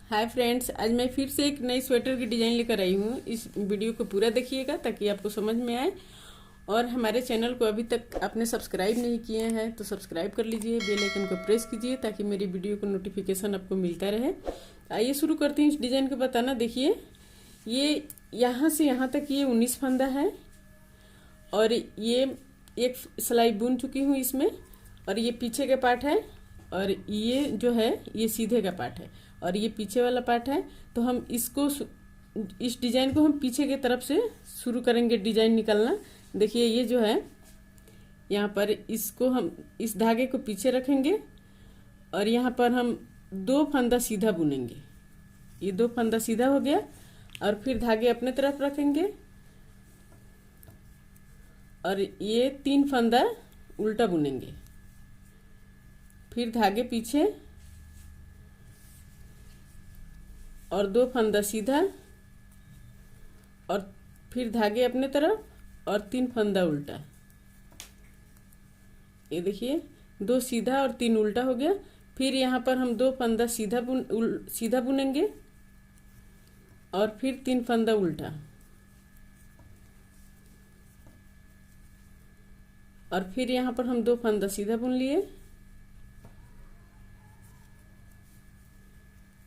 Hi friends, आज मैं फिर से एक नई स्वेटर की डिजाइन लेकर आई हूँ। इस वीडियो को पूरा देखिएगा ताकि आपको समझ में आए। और हमारे चैनल को अभी तक आपने सब्सक्राइब नहीं किए हैं तो सब्सक्राइब कर लीजिए, बेल आइकन को प्रेस कीजिए ताकि मेरी वीडियो को नोटिफिकेशन आपको मिलता रहे। आइए शुरू करती हूँ इस डिजाइन को बताना। देखिए, ये यहाँ से यहाँ तक ये 19 फंदा है और ये एक सिलाई बुन चुकी हूँ इसमें। और ये पीछे का पार्ट है और ये जो है ये सीधे का पार्ट है और ये पीछे वाला पार्ट है। तो हम इसको इस डिजाइन को हम पीछे की तरफ से शुरू करेंगे डिजाइन निकालना। देखिए, ये जो है यहाँ पर इसको हम इस धागे को पीछे रखेंगे और यहाँ पर हम 2 फंदा सीधा बुनेंगे। ये 2 फंदा सीधा हो गया और फिर धागे अपने तरफ रखेंगे और ये 3 फंदा उल्टा बुनेंगे। फिर धागे पीछे और 2 फंदा सीधा और फिर धागे अपने तरफ और 3 फंदा उल्टा। ये देखिए, 2 सीधा और 3 उल्टा हो गया। फिर यहाँ पर हम 2 फंदा सीधा बुनेंगे और फिर 3 फंदा उल्टा और फिर यहाँ पर हम 2 फंदा सीधा बुन लिए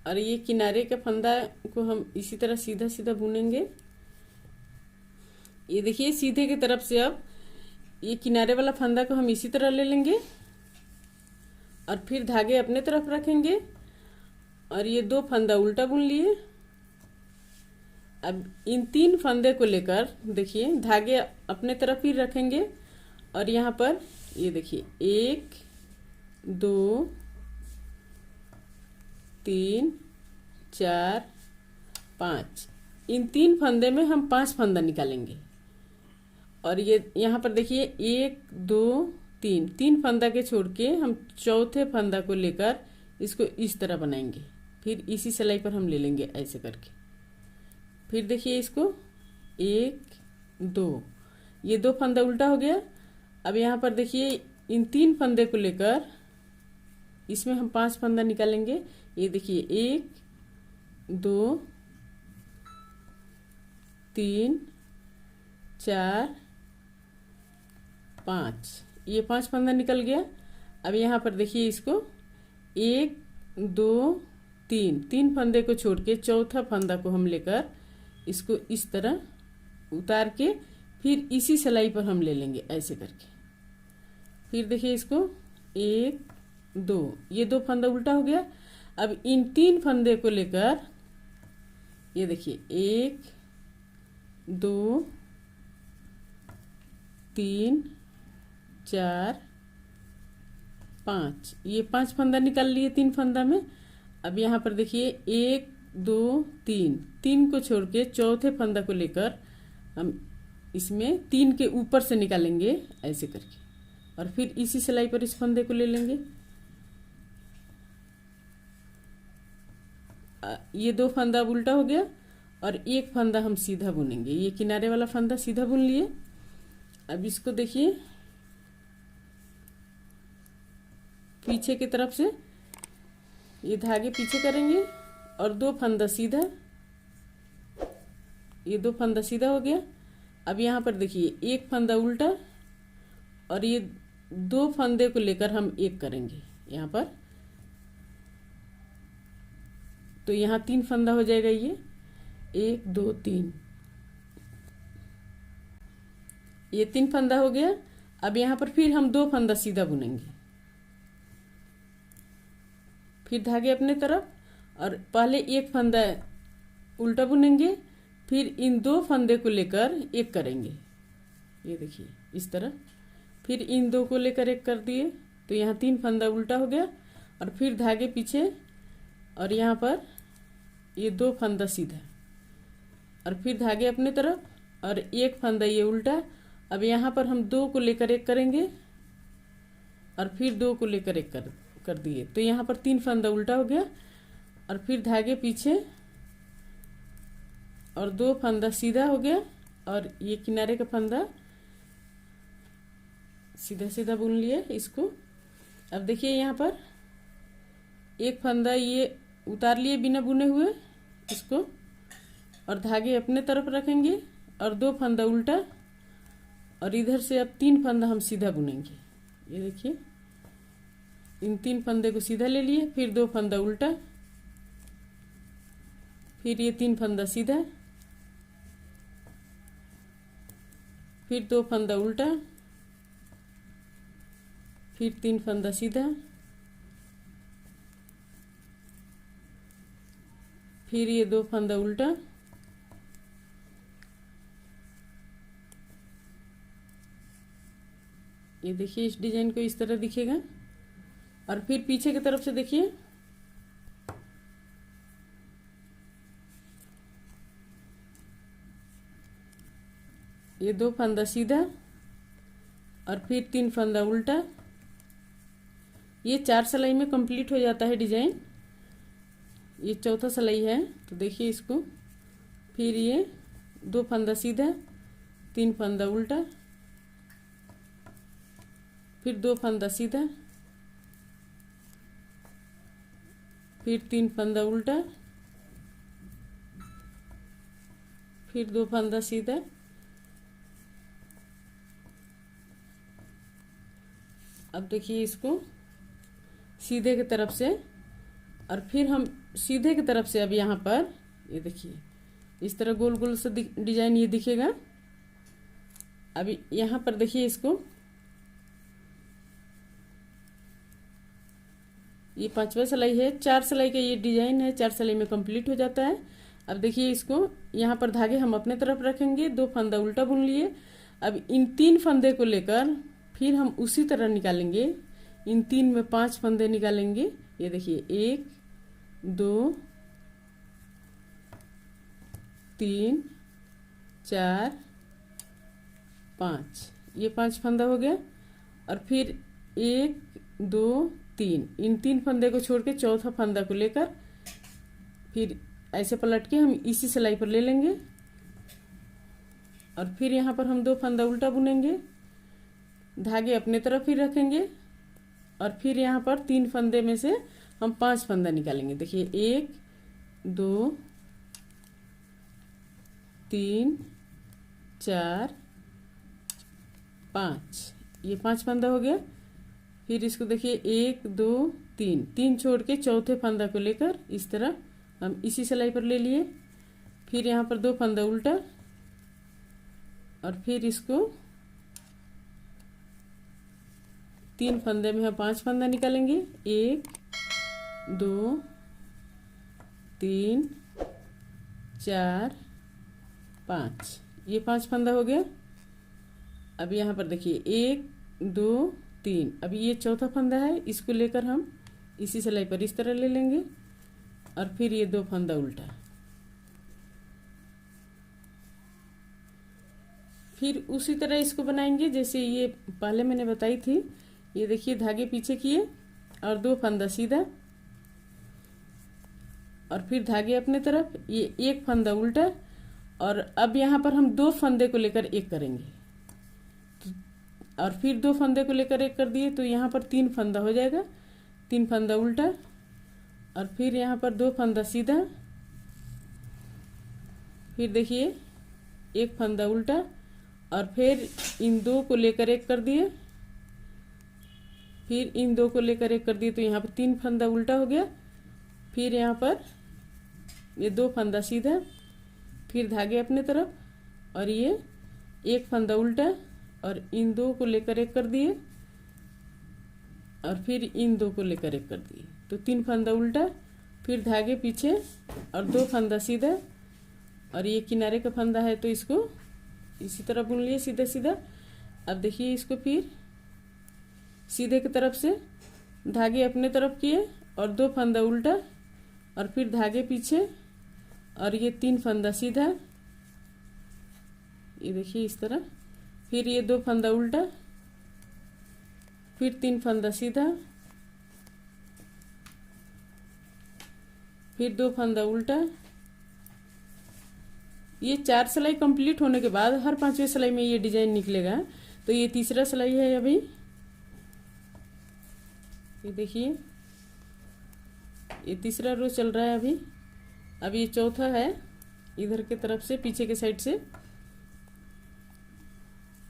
और ये किनारे के फंदा को हम इसी तरह सीधा सीधा बुनेंगे। ये देखिए, सीधे की तरफ से अब ये किनारे वाला फंदा को हम इसी तरह ले लेंगे और फिर धागे अपने तरफ रखेंगे और ये 2 फंदा उल्टा बुन लिए। अब इन 3 फंदे को लेकर देखिए धागे अपने तरफ ही रखेंगे और यहाँ पर ये देखिए 1 2 3 4 5, इन 3 फंदे में हम 5 फंदा निकालेंगे। और ये यहाँ पर देखिए 1 2 3 फंदा के छोड़ के हम चौथे फंदा को लेकर इसको इस तरह बनाएंगे। फिर इसी सिलाई पर हम ले लेंगे ऐसे करके। फिर देखिए इसको 1 2, ये 2 फंदा उल्टा हो गया। अब यहाँ पर देखिए इन 3 फंदे को लेकर इसमें हम 5 फंदा निकालेंगे। ये देखिए 1 2 3 4 5, ये 5 फंदा निकल गया। अब यहाँ पर देखिए इसको 1 2 3 फंदे को छोड़ के चौथा फंदा को हम लेकर इसको इस तरह उतार के फिर इसी सिलाई पर हम ले लेंगे ऐसे करके। फिर देखिए इसको 1 2, ये 2 फंदा उल्टा हो गया। अब इन 3 फंदे को लेकर ये देखिए 1 2 3 4 5, ये 5 फंदा निकाल लिए 3 फंदा में। अब यहाँ पर देखिए 1 2 3 को छोड़ के चौथे फंदा को लेकर हम इसमें 3 के ऊपर से निकालेंगे ऐसे करके और फिर इसी सिलाई पर इस फंदे को ले लेंगे। ये 2 फंदा उल्टा हो गया और 1 फंदा हम सीधा बुनेंगे। ये किनारे वाला फंदा सीधा बुन लिए। अब इसको देखिए पीछे की तरफ से ये धागे पीछे करेंगे और 2 फंदा सीधा, ये 2 फंदा सीधा हो गया। अब यहाँ पर देखिए 1 फंदा उल्टा और ये 2 फंदे को लेकर हम 1 करेंगे यहाँ पर। तो यहाँ 3 फंदा हो जाएगा। ये 1 2 3, ये 3 फंदा हो गया। अब यहाँ पर फिर हम 2 फंदा सीधा बुनेंगे, फिर धागे अपने तरफ और पहले 1 फंदा उल्टा बुनेंगे, फिर इन 2 फंदे को लेकर 1 करेंगे। ये देखिए इस तरह, फिर इन 2 को लेकर 1 कर दिए। तो यहाँ 3 फंदा उल्टा हो गया और फिर धागे पीछे और यहाँ पर ये 2 फंदा सीधा और फिर धागे अपने तरफ और 1 फंदा ये उल्टा। अब यहाँ पर हम 2 को लेकर 1 करेंगे और फिर 2 को लेकर 1 कर दिए। तो यहाँ पर 3 फंदा उल्टा हो गया और फिर धागे पीछे और 2 फंदा सीधा हो गया और ये किनारे का फंदा सीधा सीधा बुन लिए इसको। अब देखिए यहाँ पर 1 फंदा ये उतार लिए बिना बुने हुए इसको, और धागे अपने तरफ रखेंगे और 2 फंदा उल्टा, और इधर से अब 3 फंदा हम सीधा बुनेंगे। ये देखिए, इन 3 फंदे को सीधा ले लिए, फिर 2 फंदा उल्टा, फिर ये 3 फंदा सीधा, फिर 2 फंदा उल्टा, फिर 3 फंदा सीधा, फिर ये 2 फंदा उल्टा, ये देखिए इस डिजाइन को इस तरह दिखेगा। और फिर पीछे की तरफ से देखिए, ये 2 फंदा सीधा और फिर 3 फंदा उल्टा। ये 4 सिलाई में कंप्लीट हो जाता है डिजाइन। ये चौथा सिलाई है, तो देखिए इसको, फिर ये 2 फंदा सीधा, 3 फंदा उल्टा, फिर 2 फंदा सीधा, फिर 3 फंदा उल्टा, फिर 2 फंदा सीधा, अब देखिए इसको सीधे की तरफ से, और फिर हम सीधे की तरफ से अब यहाँ पर ये देखिए इस तरह गोल गोल से डिजाइन ये दिखेगा। अभी यहाँ पर देखिए इसको, ये 5वां सिलाई है, 4 सिलाई का ये डिजाइन है, 4 सिलाई में कंप्लीट हो जाता है। अब देखिए इसको, यहाँ पर धागे हम अपने तरफ रखेंगे, 2 फंदा उल्टा बुन लिए। अब इन 3 फंदे को लेकर फिर हम उसी तरह निकालेंगे, इन 3 में 5 फंदे निकालेंगे। ये देखिए 1 2 3 4 5, ये 5 फंदा हो गया। और फिर 1 2 3, इन 3 फंदे को छोड़ के चौथा फंदा को लेकर फिर ऐसे पलट के हम इसी सिलाई पर ले लेंगे, और फिर यहाँ पर हम 2 फंदा उल्टा बुनेंगे, धागे अपने तरफ ही रखेंगे, और फिर यहाँ पर 3 फंदे में से हम 5 फंदा निकालेंगे। देखिए 1 2 3 4 5, ये 5 फंदा हो गया। फिर इसको देखिए 1 2 3, 3 छोड़ के चौथे फंदा को लेकर इस तरह हम इसी सिलाई पर ले लिए। फिर यहाँ पर 2 फंदा उल्टा, और फिर इसको 3 फंदे में हम 5 फंदा निकालेंगे। 1 2 3 4 5, ये 5 फंदा हो गया। अब यहाँ पर देखिए 1 2 3, अभी ये चौथा फंदा है, इसको लेकर हम इसी सिलाई पर इस तरह ले लेंगे, और फिर ये 2 फंदा उल्टा। फिर उसी तरह इसको बनाएंगे जैसे ये पहले मैंने बताई थी। ये देखिए धागे पीछे किए और 2 फंदा सीधा, और फिर धागे अपने तरफ, ये 1 फंदा उल्टा, और अब यहाँ पर हम 2 फंदे को लेकर 1 करेंगे, और फिर 2 फंदे को लेकर 1 कर दिए, तो यहाँ पर 3 फंदा हो जाएगा। 3 फंदा उल्टा, और फिर यहाँ पर 2 फंदा सीधा, फिर देखिए 1 फंदा उल्टा, और फिर इन 2 को लेकर 1 कर दिए, फिर इन 2 को लेकर 1 कर दिए, तो यहाँ पर 3 फंदा उल्टा हो गया। फिर यहाँ पर ये 2 फंदा सीधा, फिर धागे अपने तरफ, और ये 1 फंदा उल्टा, और इन 2 को लेकर 1 कर दिए, और फिर इन 2 को लेकर 1 कर दिए, तो 3 फंदा उल्टा, फिर धागे पीछे और 2 फंदा सीधा, और ये किनारे का फंदा है तो इसको इसी तरह बुन लिए सीधा सीधा। अब देखिए इसको फिर सीधे की तरफ से धागे अपने तरफ किए और 2 फंदा उल्टा, और फिर धागे पीछे, और ये 3 फंदा सीधा, ये देखिए इस तरह, फिर ये 2 फंदा उल्टा, फिर 3 फंदा सीधा, फिर 2 फंदा उल्टा। ये 4 सिलाई कंप्लीट होने के बाद हर 5वें सिलाई में ये डिजाइन निकलेगा। तो ये तीसरा सिलाई है अभी, ये देखिए ये तीसरा रो चल रहा है अभी। अब ये चौथा है, इधर के तरफ से पीछे के साइड से।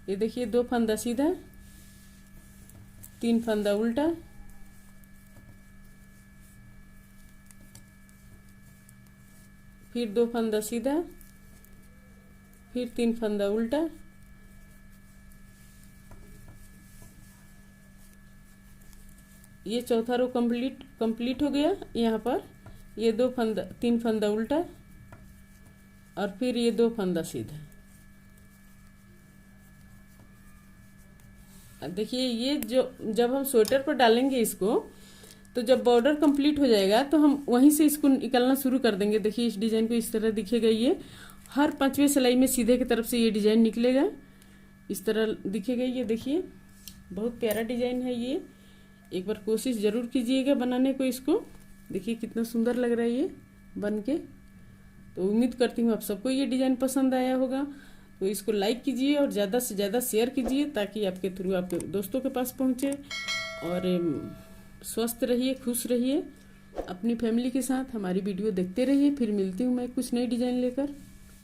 ये देखिए 2 फंदा सीधा, 3 फंदा उल्टा, फिर 2 फंदा सीधा, फिर 3 फंदा उल्टा, ये चौथा रो कंप्लीट हो गया। यहाँ पर ये 3 फंदा उल्टा और फिर ये 2 फंदा सीधा। देखिए ये जो जब हम स्वेटर पर डालेंगे इसको, तो जब बॉर्डर कंप्लीट हो जाएगा तो हम वहीं से इसको निकालना शुरू कर देंगे। देखिए इस डिजाइन को इस तरह दिखेगा। ये हर 5वें सिलाई में सीधे की तरफ से ये डिजाइन निकलेगा, इस तरह दिखेगा। ये देखिए बहुत प्यारा डिजाइन है ये। एक बार कोशिश जरूर कीजिएगा बनाने को इसको। देखिए कितना सुंदर लग रहा है ये बन के। तो उम्मीद करती हूँ आप सबको ये डिजाइन पसंद आया होगा। तो इसको लाइक कीजिए और ज़्यादा से ज़्यादा शेयर कीजिए ताकि आपके थ्रू आपके दोस्तों के पास पहुँचे। और स्वस्थ रहिए, खुश रहिए अपनी फैमिली के साथ। हमारी वीडियो देखते रहिए। फिर मिलती हूँ मैं कुछ नई डिजाइन लेकर।